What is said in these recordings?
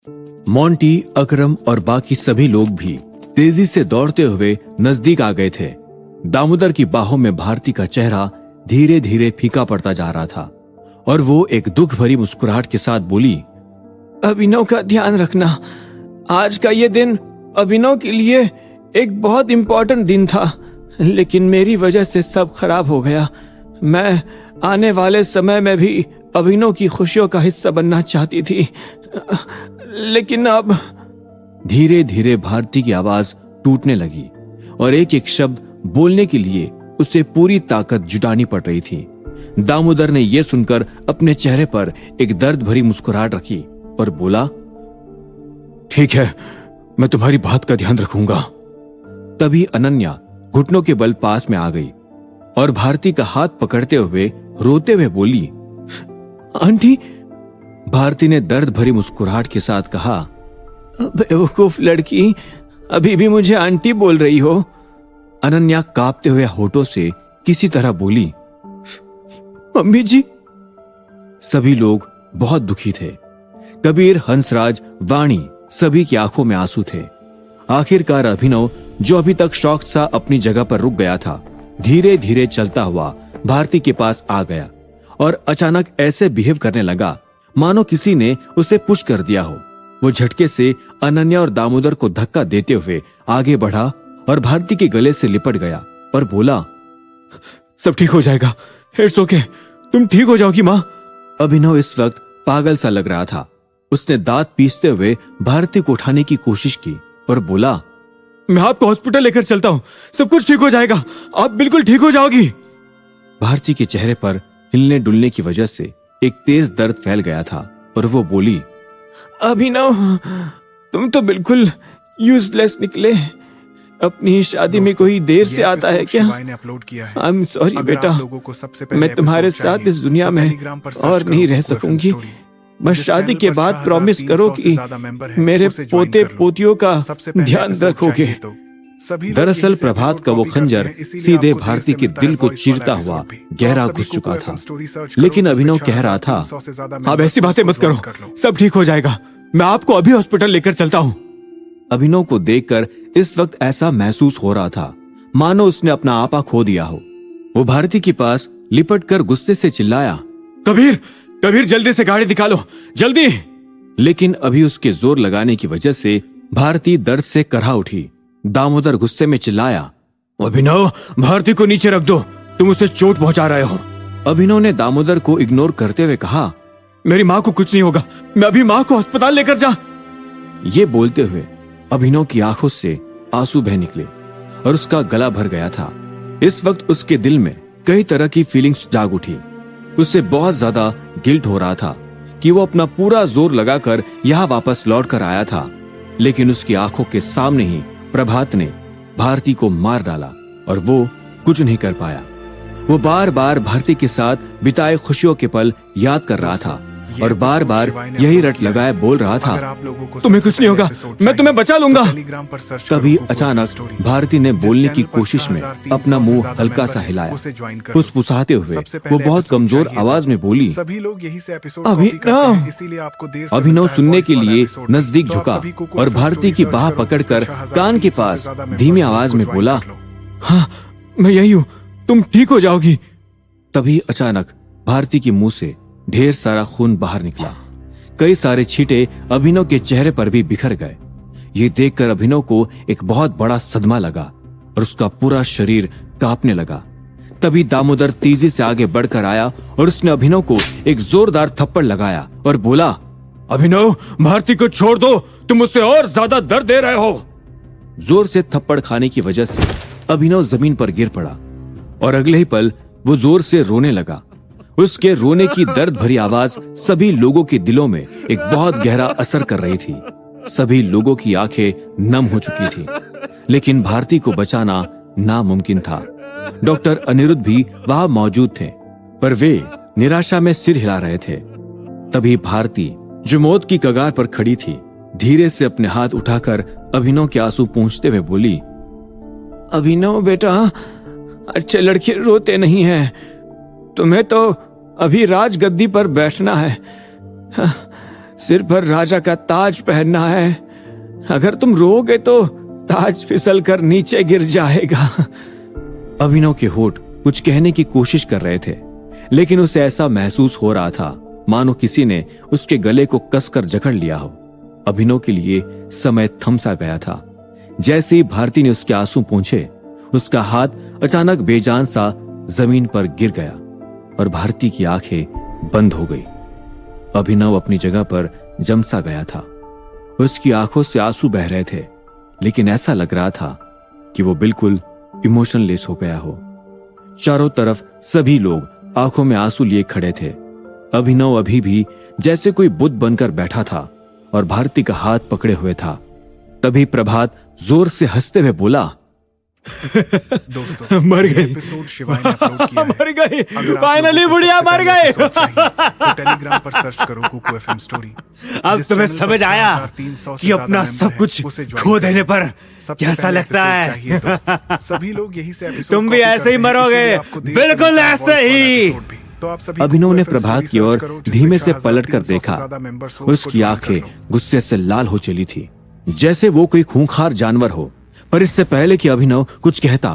Monty, अकरम और बाकी सभी लोग भी तेजी से दौड़ते हुए नजदीक आ गए थे। दामोदर की बाहों में भारती का चेहरा धीरे धीरे फीका पड़ता जा रहा था और वो एक दुख भरी मुस्कुराहट के साथ बोली, अभिनव का ध्यान रखना। आज का ये दिन अभिनव के लिए एक बहुत इम्पोर्टेंट दिन था, लेकिन मेरी वजह से सब खराब हो गया। मैं आने वाले समय में भी अभिनव की खुशियों का हिस्सा बनना चाहती थी, लेकिन अब। धीरे धीरे भारती की आवाज टूटने लगी और एक एक शब्द बोलने के लिए उसे पूरी ताकत जुटानी पड़ रही थी। दामोदर ने यह सुनकर अपने चेहरे पर एक दर्द भरी मुस्कुराहट रखी और बोला, ठीक है, मैं तुम्हारी बात का ध्यान रखूंगा। तभी अनन्या घुटनों के बल पास में आ गई और भारती का हाथ पकड़ते हुए रोते हुए बोली, आंटी। भारती ने दर्द भरी मुस्कुराहट के साथ कहा, बेवकूफ लड़की, अभी भी मुझे आंटी बोल रही हो? अनन्या कांपते हुए होठों से किसी तरह बोली, मम्मी जी। सभी लोग बहुत दुखी थे। कबीर, हंसराज, वाणी, सभी की आंखों में आंसू थे। आखिरकार अभिनव, जो अभी तक शौक सा अपनी जगह पर रुक गया था, धीरे धीरे चलता हुआ भारती के पास आ गया और अचानक ऐसे बिहेव करने लगा मानो किसी ने उसे पुश कर दिया हो। वो झटके से अनन्या और दामोदर को धक्का देते हुए आगे बढ़ा और भारती के गले से लिपट गया और बोला, सब ठीक हो जाएगा, इट्स ओके, तुम ठीक हो जाओगी माँ। अभिनव इस वक्त पागल सा लग रहा था। उसने दांत पीसते हुए भारती को उठाने की कोशिश की और बोला, मैं आपको हॉस्पिटल लेकर चलता हूँ, सब कुछ ठीक हो जाएगा, आप बिल्कुल ठीक हो जाओगी। भारती के चेहरे पर हिलने डुलने की वजह से एक तेज दर्द फैल गया था और वो बोली, अभिनव, तुम तो बिल्कुल यूजलेस निकले। अपनी शादी में कोई देर से आता है क्या? आई एम सॉरी बेटा, मैं तुम्हारे साथ इस दुनिया में और नहीं रह सकूंगी। बस शादी के बाद प्रॉमिस करो कि मेरे पोते पोतियों का ध्यान रखोगे। दरअसल प्रभात का वो खंजर सीधे भारती के दिल को चीरता हुआ गहरा घुस चुका था, लेकिन अभिनव कह रहा था, अब ऐसी बातें मत करो, सब ठीक हो जाएगा, मैं आपको अभी हॉस्पिटल लेकर चलता हूँ। अभिनव को देखकर इस वक्त ऐसा महसूस हो रहा था मानो उसने अपना आपा खो दिया हो। वो भारती के पास लिपट कर गुस्से से चिल्लाया, कबीर, कबीर, जल्दी से गाड़ी निकालो, जल्दी। लेकिन अभी उसके जोर लगाने की वजह से भारती दर्द से करहा उठी। दामोदर गुस्से में चिल्लाया, अभिनव, भारती को नीचे रख दो, तुम उसे चोट पहुंचा रहे हो। अभिनव ने दामोदर को इग्नोर करते हुए कहा, मेरी माँ को कुछ नहीं होगा, मैं अभी माँ को अस्पताल लेकर जा। ये बोलते हुए अभिनव की आंखों से आंसू बह निकले और उसका गला भर गया था। इस वक्त उसके दिल में कई तरह की फीलिंग्स जाग उठी। उसे बहुत ज्यादा गिल्ट हो रहा था कि वो अपना पूरा जोर लगाकर यहाँ वापस लौट कर आया था, लेकिन उसकी आंखों के सामने ही प्रभात ने भारती को मार डाला और वो कुछ नहीं कर पाया। वो बार बार भारती के साथ बिताए खुशियों के पल याद कर रहा था और बार बार यही रट लगाए बोल रहा था, तुम्हें कुछ नहीं होगा, मैं तुम्हें बचा लूंगा। तभी अचानक भारती ने बोलने की कोशिश में अपना मुंह हल्का सा हिलाया। फुसफुसाते हुए वो बहुत कमजोर आवाज में बोली, अभिनव सुनने के लिए नजदीक झुका और भारती की बाह पकड़कर कान के पास धीमी आवाज में बोला, हाँ, मैं यही हूँ, तुम ठीक हो जाओगी। तभी अचानक भारती के मुंह से ढेर सारा खून बाहर निकला। कई सारे छींटे अभिनव के चेहरे पर भी बिखर गए। ये देखकर अभिनव को एक बहुत बड़ा सदमा लगा और उसका पूरा शरीर कांपने लगा। तभी दामोदर तेजी से आगे बढ़कर आया और उसने अभिनव को एक जोरदार थप्पड़ लगाया और बोला, अभिनव, भारती को छोड़ दो, तुम उसे और ज्यादा दर्द दे रहे हो। जोर से थप्पड़ खाने की वजह से अभिनव जमीन पर गिर पड़ा और अगले ही पल वो जोर से रोने लगा। उसके रोने की दर्द भरी आवाज सभी लोगों के दिलों में एक बहुत गहरा असर कर रही थी। सभी लोगों की आंखें नम हो चुकी थी, लेकिन भारती को बचाना नामुमकिन था। डॉक्टर अनिरुद्ध भी वहां मौजूद थे, पर वे निराशा में सिर हिला रहे थे। तभी भारती, जो मौत की कगार पर खड़ी थी, धीरे से अपने हाथ उठाकर अभिनव के आंसू पोंछते हुए बोली, अभिनव बेटा, अच्छे लड़के रोते नहीं हैं। तुम्हें तो अभी राजगद्दी पर बैठना है। सिर पर राजा का ताज पहनना है। अगर तुम रोओगे तो ताज फिसल कर नीचे गिर जाएगा। अभिनव के होठ कुछ कहने की कोशिश कर रहे थे, लेकिन उसे ऐसा महसूस हो रहा था मानो किसी ने उसके गले को कसकर जकड़ लिया हो। अभिनव के लिए समय थम सा गया था। जैसे ही भारती ने उसके आंसू पोंछे, उसका हाथ अचानक बेजान सा जमीन पर गिर गया और भारती की आंखें बंद हो गई। अभिनव अपनी जगह पर जम सा गया था। उसकी आंखों से आंसू बह रहे थे, लेकिन ऐसा लग रहा था कि वो बिल्कुल इमोशनलेस हो गया हो। चारों तरफ सभी लोग आंखों में आंसू लिए खड़े थे। अभिनव अभी भी जैसे कोई बुद्ध बनकर बैठा था और भारती का हाथ पकड़े हुए था। तभी प्रभात जोर से हंसते हुए बोला, दोस्तों, मर गए। एपिसोड शिवाय ने अपलोड किया है। मर गए, फाइनली बुढ़िया मर गए। तो टेलीग्राम पर सर्च करो कुकू एफएम स्टोरी। अब तुम्हें समझ आया कि अपना सब कुछ खो देने पर कैसा लगता है। सभी लोग यही से एपिसोड, तुम भी ऐसे ही मरोगे, बिल्कुल ऐसे ही। तो अभिनव ने प्रभात की ओर धीमे से पलट कर देखा। उसकी आंखें गुस्से से लाल हो चली थी, जैसे वो कोई खूंखार जानवर हो। पर इससे पहले कि अभिनव कुछ कहता,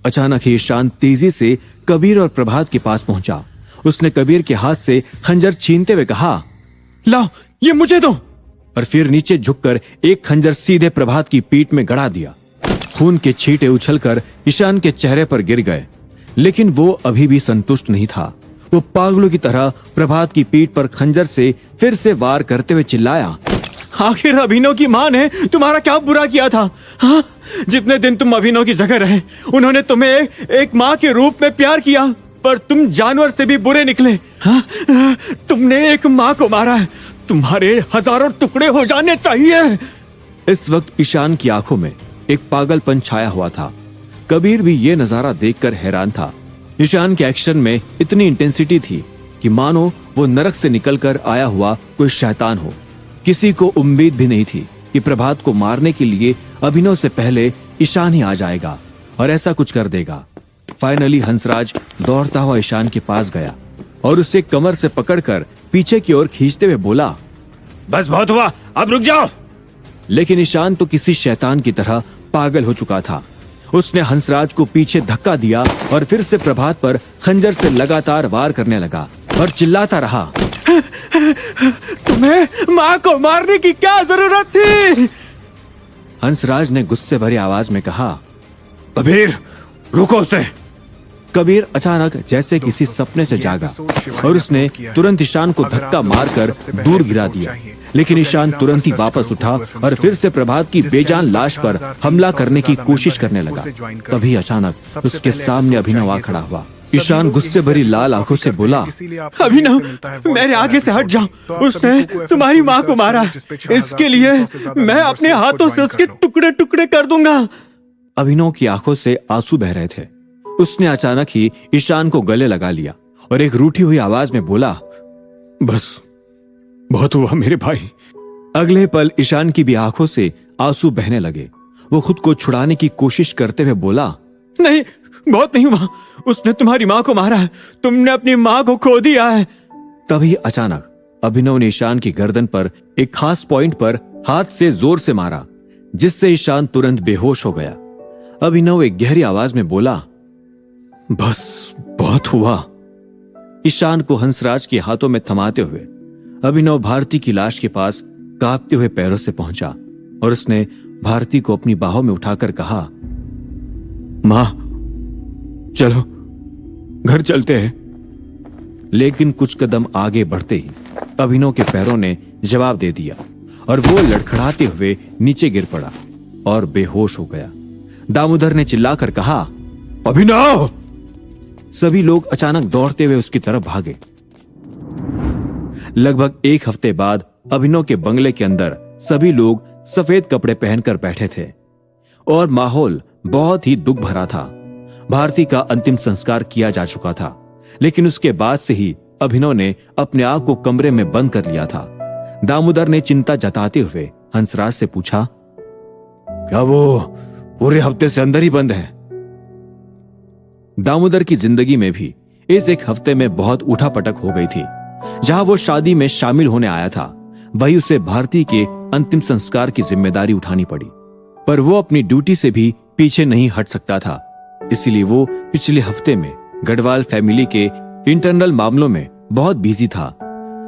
अचानक ही ईशान तेजी से कबीर और प्रभात के पास पहुंचा। उसने कबीर के हाथ से खंजर छीनते हुए कहा, लाओ ये मुझे दो। और फिर नीचे झुककर एक खंजर सीधे प्रभात की पीठ में गड़ा दिया। खून के छींटे उछलकर ईशान के चेहरे पर गिर गए, लेकिन वो अभी भी संतुष्ट नहीं था। वो पागलों की तरह प्रभात की पीठ पर खंजर से फिर से वार करते हुए चिल्लाया, आखिर अभिनव की मां ने तुम्हारा क्या बुरा किया था? हाँ? जितने दिन तुम अभिनव की जगह रहे, उन्होंने तुम्हें एक मां के रूप में प्यार किया, पर तुम जानवर से भी बुरे निकले। हाँ? तुमने एक मां को मारा है। तुम्हारे हजारों टुकड़े हो जाने चाहिए। इस वक्त ईशान की आंखों में एक पागलपन छाया हुआ था। कबीर भी ये नजारा देखकर हैरान था। ईशान के एक्शन में इतनी इंटेंसिटी थी कि मानो वो नरक से निकलकर आया हुआ कोई शैतान हो। किसी को उम्मीद भी नहीं थी कि प्रभात को मारने के लिए अभिनव से पहले ईशान ही आ जाएगा और ऐसा कुछ कर देगा। फाइनली हंसराज दौड़ता हुआ ईशान के पास गया और उसे कमर से पकड़कर पीछे की ओर खींचते हुए बोला, बस बहुत हुआ, अब रुक जाओ। लेकिन ईशान तो किसी शैतान की तरह पागल हो चुका था। उसने हंसराज को पीछे धक्का दिया और फिर से प्रभात पर खंजर से लगातार वार करने लगा और चिल्लाता रहा, तुम्हें मां को मारने की क्या जरूरत थी? हंसराज ने गुस्से भरी आवाज में कहा, कबीर रुको उसे। कबीर अचानक जैसे किसी सपने से जागा और उसने तुरंत ईशान को धक्का मारकर दूर गिरा दिया। लेकिन ईशान तुरंत ही वापस उठा और फिर से प्रभात की बेजान लाश पर हमला करने की कोशिश करने लगा। तभी अचानक उसके सामने अभिनव आ खड़ा हुआ। ईशान गुस्से भरी लाल आंखों से बोला, अभिनव, मेरे आगे से हट जाओ। उसने तुम्हारी मां को मारा, इसके लिए मैं अपने हाथों से उसके टुकड़े टुकड़े कर दूंगा। अभिनव की आंखों से आंसू बह रहे थे। उसने अचानक ही ईशान को गले लगा लिया और एक रूठी हुई आवाज में बोला, बस बहुत हुआ मेरे भाई। अगले पल ईशान की भी आंखों से आंसू बहने लगे। वो खुद को छुड़ाने की कोशिश करते हुए बोला, नहीं, बहुत नहीं हुआ। उसने तुम्हारी मां को मारा है। तुमने अपनी मां को खो दिया है। तभी अचानक अभिनव ने ईशान की गर्दन पर एक खास पॉइंट पर हाथ से जोर से मारा, जिससे ईशान तुरंत बेहोश हो गया। अभिनव एक गहरी आवाज में बोला, बस बहुत हुआ। ईशान को हंसराज के हाथों में थमाते हुए अभिनव भारती की लाश के पास कांपते हुए पैरों से पहुंचा और उसने भारती को अपनी बाहों में उठाकर कहा, मां, चलो घर चलते हैं। लेकिन कुछ कदम आगे बढ़ते ही अभिनव के पैरों ने जवाब दे दिया और वो लड़खड़ाते हुए नीचे गिर पड़ा और बेहोश हो गया। दामोदर ने चिल्लाकर कहा, अभिनव! सभी लोग अचानक दौड़ते हुए उसकी तरफ भागे। लगभग एक हफ्ते बाद अभिनव के बंगले के अंदर सभी लोग सफेद कपड़े पहनकर बैठे थे और माहौल बहुत ही दुख भरा था। भारती का अंतिम संस्कार किया जा चुका था, लेकिन उसके बाद से ही अभिनव ने अपने आप को कमरे में बंद कर लिया था। दामोदर ने चिंता जताते हुए हंसराज से पूछा, क्या वो पूरे हफ्ते से अंदर ही बंद है? दामोदर की जिंदगी में भी इस एक हफ्ते में बहुत उठापटक हो गई थी। जहां वो शादी में शामिल होने आया था, वही उसे भारती के अंतिम संस्कार की जिम्मेदारी उठानी पड़ी। पर वो अपनी ड्यूटी से भी पीछे नहीं हट सकता था, इसलिए वो पिछले हफ्ते में गढ़वाल फैमिली के इंटरनल मामलों में बहुत बिजी था।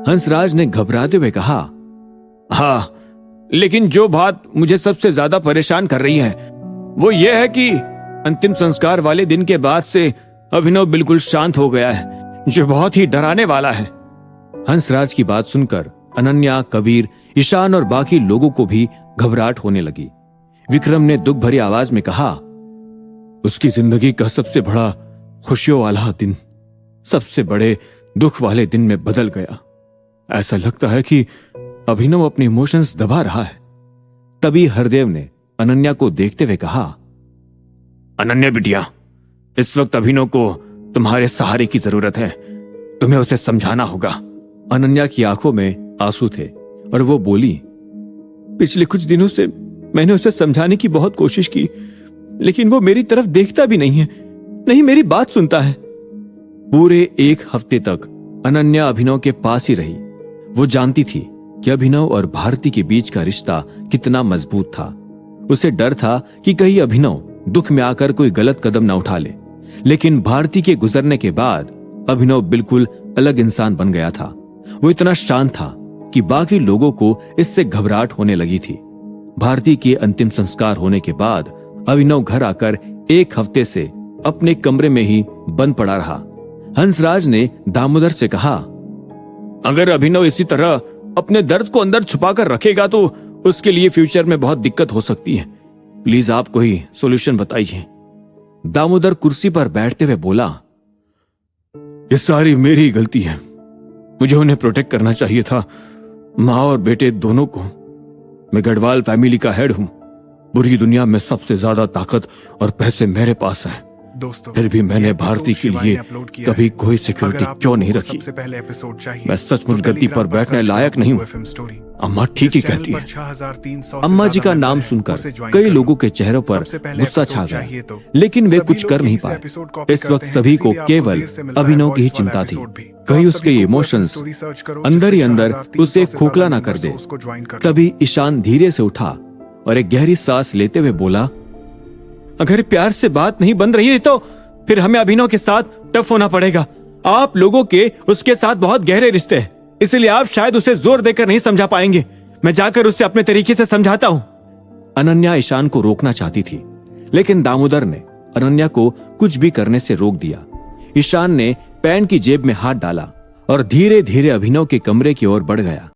हंसराज ने घबराते हुए कहा, हाँ, लेकिन जो बात मुझे सबसे ज्यादा परेशान कर रही है वो ये है कि अंतिम संस्कार वाले दिन के बाद से अभिनव बिल्कुल शांत हो गया है, जो बहुत ही डराने वाला है। हंसराज की बात सुनकर अनन्या, कबीर, ईशान और बाकी लोगों को भी घबराहट होने लगी। विक्रम ने दुख भरी आवाज में कहा, उसकी जिंदगी का सबसे बड़ा खुशियों वाला दिन सबसे बड़े दुख वाले दिन में बदल गया। ऐसा लगता है कि अभिनव अपने इमोशंस दबा रहा है। तभी हरदेव ने अनन्या को देखते हुए कहा, अनन्या बिटिया, इस वक्त अभिनव को तुम्हारे सहारे की जरूरत है, तुम्हें उसे समझाना होगा। अनन्या की आंखों में आंसू थे और वो बोली, पिछले कुछ दिनों से मैंने उसे समझाने की बहुत कोशिश की, लेकिन वो मेरी तरफ देखता भी नहीं है, नहीं मेरी बात सुनता है। पूरे एक हफ्ते तक अनन्या अभिनव के पास ही रही। वो जानती थी कि अभिनव और भारती के बीच का रिश्ता कितना मजबूत था। उसे डर था कि कहीं अभिनव दुख में आकर कोई गलत कदम न उठा ले। लेकिन भारती के गुजरने के बाद अभिनव बिल्कुल अलग इंसान बन गया था। वो इतना शांत था कि बाकी लोगों को इससे घबराहट होने लगी थी। भारती के अंतिम संस्कार होने के बाद अभिनव घर आकर एक हफ्ते से अपने कमरे में ही बंद पड़ा रहा। हंसराज ने दामोदर से कहा, अगर अभिनव इसी तरह अपने दर्द को अंदर छुपाकर रखेगा तो उसके लिए फ्यूचर में बहुत दिक्कत हो सकती है। प्लीज आप कोई सॉल्यूशन बताइए। दामोदर कुर्सी पर बैठते हुए बोला, ये सारी मेरी गलती है, मुझे उन्हें प्रोटेक्ट करना चाहिए था, माँ और बेटे दोनों को। मैं गढ़वाल फैमिली का हेड हूं, बुरी दुनिया में सबसे ज्यादा ताकत और पैसे मेरे पास है। दोस्तों, फिर भी मैंने भारती के लिए कभी कोई सिक्योरिटी क्यों नहीं रखी? सबसे पहले एपिसोड चाहिए, मैं सचमुच गद्दी पर बैठने लायक नहीं हूँ। अम्मा ठीक ही कहती है। अम्मा जी का नाम सुनकर कई लोगों के चेहरों पर गुस्सा छा गया, लेकिन वे कुछ कर नहीं पाए। इस वक्त सभी को केवल अभिनव की ही चिंता थी, कहीं उसके इमोशंस अंदर ही अंदर उसे खोखला ना कर दे। तभी ईशान धीरे से उठा और एक गहरी सांस लेते हुए बोला, अगर प्यार से बात नहीं बन रही है तो फिर हमें अभिनव के साथ टफ होना पड़ेगा। आप लोगों के उसके साथ बहुत गहरे रिश्ते हैं, इसलिए आप शायद उसे जोर देकर नहीं समझा पाएंगे। मैं जाकर उसे अपने तरीके से समझाता हूं। अनन्या ईशान को रोकना चाहती थी, लेकिन दामोदर ने अनन्या को कुछ भी करने से रोक दिया। ईशान ने पैंट की जेब में हाथ डाला और धीरे धीरे अभिनव के कमरे की ओर बढ़ गया।